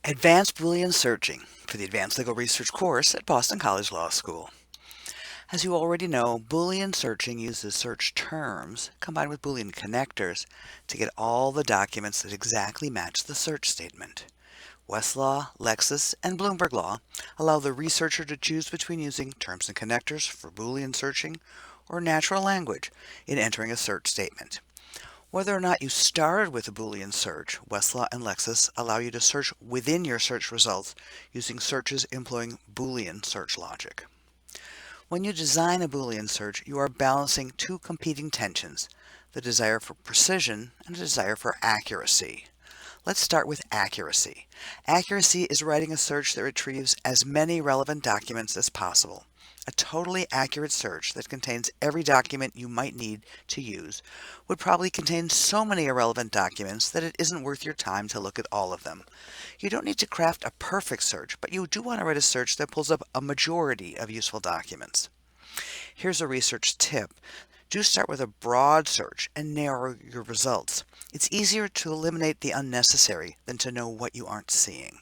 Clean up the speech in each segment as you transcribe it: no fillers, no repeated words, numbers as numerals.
Advanced Boolean Searching for the Advanced Legal Research course at Boston College Law School. As you already know, Boolean searching uses search terms combined with Boolean connectors to get all the documents that exactly match the search statement. Westlaw, Lexis, and Bloomberg Law allow the researcher to choose between using terms and connectors for Boolean searching or natural language in entering a search statement. Whether or not you started with a Boolean search, Westlaw and Lexis allow you to search within your search results using searches employing Boolean search logic. When you design a Boolean search, you are balancing two competing tensions, the desire for precision and the desire for accuracy. Let's start with accuracy. Accuracy is writing a search that retrieves as many relevant documents as possible. A totally accurate search that contains every document you might need to use would probably contain so many irrelevant documents that it isn't worth your time to look at all of them. You don't need to craft a perfect search, but you do want to write a search that pulls up a majority of useful documents. Here's a research tip. Do start with a broad search and narrow your results. It's easier to eliminate the unnecessary than to know what you aren't seeing.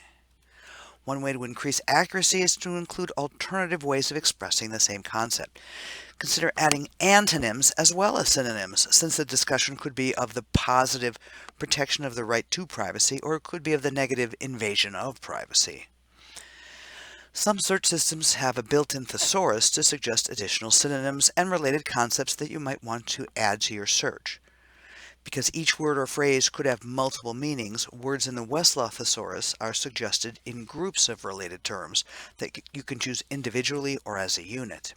One way to increase accuracy is to include alternative ways of expressing the same concept. Consider adding antonyms as well as synonyms, since the discussion could be of the positive protection of the right to privacy, or it could be of the negative invasion of privacy. Some search systems have a built-in thesaurus to suggest additional synonyms and related concepts that you might want to add to your search. Because each word or phrase could have multiple meanings, words in the Westlaw thesaurus are suggested in groups of related terms that you can choose individually or as a unit.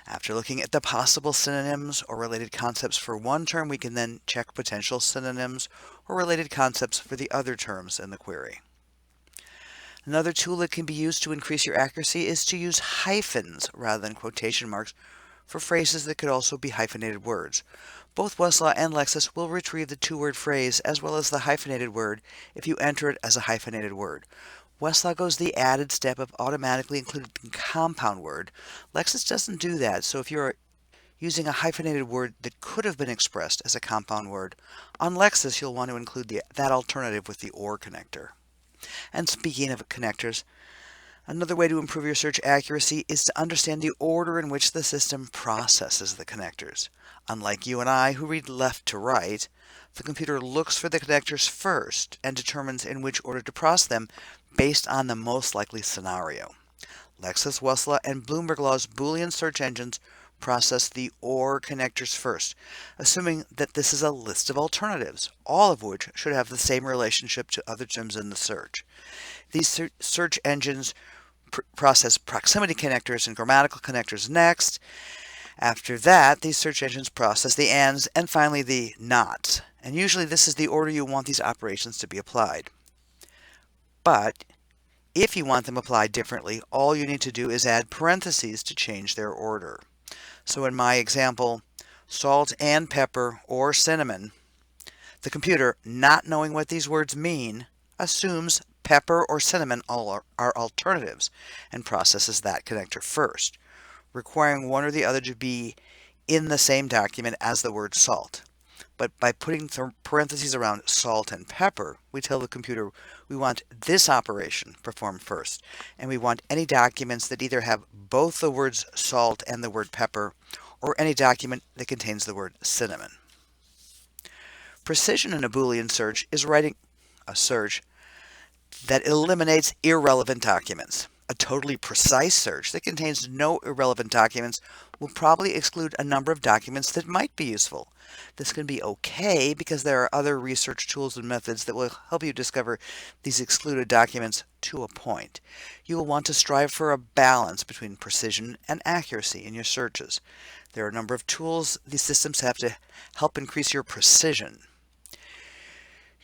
After looking at the possible synonyms or related concepts for one term, we can then check potential synonyms or related concepts for the other terms in the query. Another tool that can be used to increase your accuracy is to use hyphens rather than quotation marks for phrases that could also be hyphenated words. Both Westlaw and Lexis will retrieve the two-word phrase as well as the hyphenated word if you enter it as a hyphenated word. Westlaw goes the added step of automatically including compound word. Lexis doesn't do that, so if you're using a hyphenated word that could have been expressed as a compound word, on Lexis you'll want to include that alternative with the OR connector. And speaking of connectors, another way to improve your search accuracy is to understand the order in which the system processes the connectors. Unlike you and I, who read left to right, the computer looks for the connectors first and determines in which order to process them based on the most likely scenario. Lexis, Westlaw, and Bloomberg Law's Boolean search engines process the OR connectors first, assuming that this is a list of alternatives, all of which should have the same relationship to other terms in the search. These search engines process proximity connectors and grammatical connectors next. After that, these search engines process the ands and finally the nots. And usually this is the order you want these operations to be applied. But if you want them applied differently, all you need to do is add parentheses to change their order. So in my example, salt and pepper or cinnamon, the computer, not knowing what these words mean, assumes pepper or cinnamon are alternatives and processes that connector first, requiring one or the other to be in the same document as the word salt. But by putting parentheses around salt and pepper, we tell the computer we want this operation performed first, and we want any documents that either have both the words salt and the word pepper, or any document that contains the word cinnamon. Precision in a Boolean search is writing a search that eliminates irrelevant documents. A totally precise search that contains no irrelevant documents will probably exclude a number of documents that might be useful. This can be okay because there are other research tools and methods that will help you discover these excluded documents to a point. You will want to strive for a balance between precision and accuracy in your searches. There are a number of tools these systems have to help increase your precision.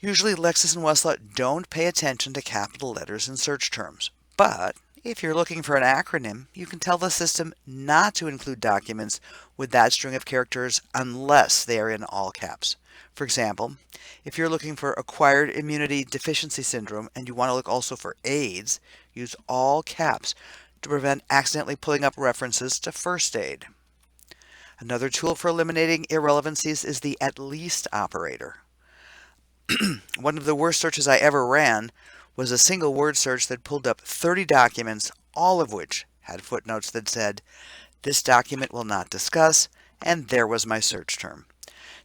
Usually Lexis and Westlaw don't pay attention to capital letters in search terms, but if you're looking for an acronym, you can tell the system not to include documents with that string of characters unless they are in all caps. For example, if you're looking for acquired immunity deficiency syndrome and you want to look also for AIDS, use all caps to prevent accidentally pulling up references to first aid. Another tool for eliminating irrelevancies is the at least operator. One of the worst searches I ever ran was a single word search that pulled up 30 documents, all of which had footnotes that said, "This document will not discuss," and there was my search term.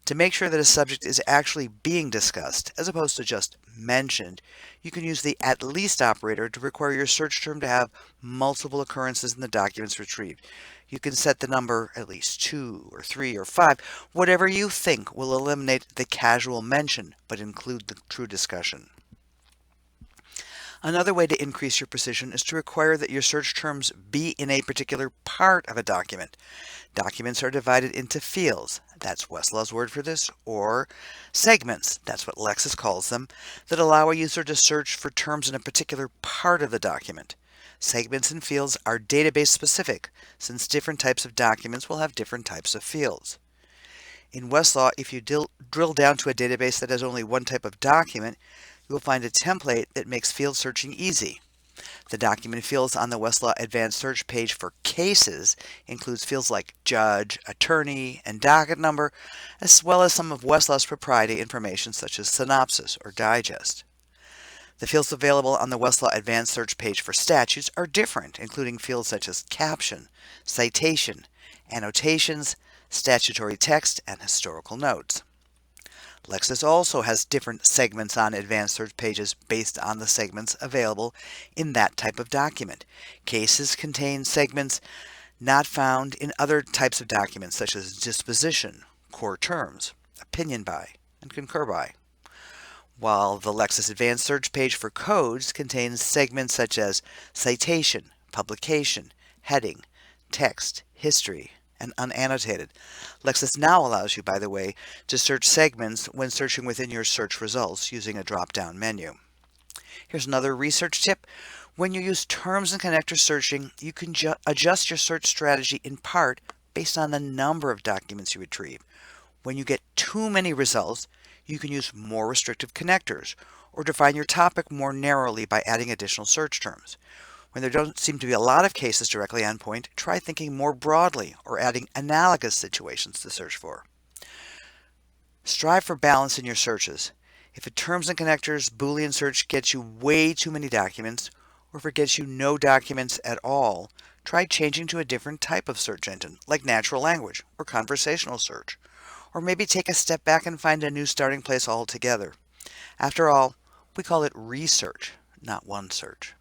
To make sure that a subject is actually being discussed, as opposed to just mentioned, you can use the at least operator to require your search term to have multiple occurrences in the documents retrieved. You can set the number at least 2 or 3 or 5, whatever you think will eliminate the casual mention but include the true discussion. Another way to increase your precision is to require that your search terms be in a particular part of a document. Documents are divided into fields, that's Westlaw's word for this, or segments, that's what Lexis calls them, that allow a user to search for terms in a particular part of the document. Segments and fields are database specific, since different types of documents will have different types of fields. In Westlaw, if you drill down to a database that has only one type of document, you will find a template that makes field searching easy. The document fields on the Westlaw Advanced Search page for cases includes fields like judge, attorney, and docket number, as well as some of Westlaw's proprietary information such as synopsis or digest. The fields available on the Westlaw Advanced Search page for statutes are different, including fields such as caption, citation, annotations, statutory text, and historical notes. Lexis also has different segments on advanced search pages based on the segments available in that type of document. Cases contain segments not found in other types of documents such as disposition, core terms, opinion by, and concur by. While the Lexis Advanced Search page for codes contains segments such as citation, publication, heading, text, history, and unannotated. Lexis now allows you, by the way, to search segments when searching within your search results using a drop-down menu. Here's another research tip. When you use terms and connector searching, you can adjust your search strategy in part based on the number of documents you retrieve. When you get too many results, you can use more restrictive connectors or define your topic more narrowly by adding additional search terms. When there don't seem to be a lot of cases directly on point, try thinking more broadly or adding analogous situations to search for. Strive for balance in your searches. If a terms and connectors Boolean search gets you way too many documents, or if it gets you no documents at all, try changing to a different type of search engine, like natural language or conversational search. Or maybe take a step back and find a new starting place altogether. After all, we call it research, not one search.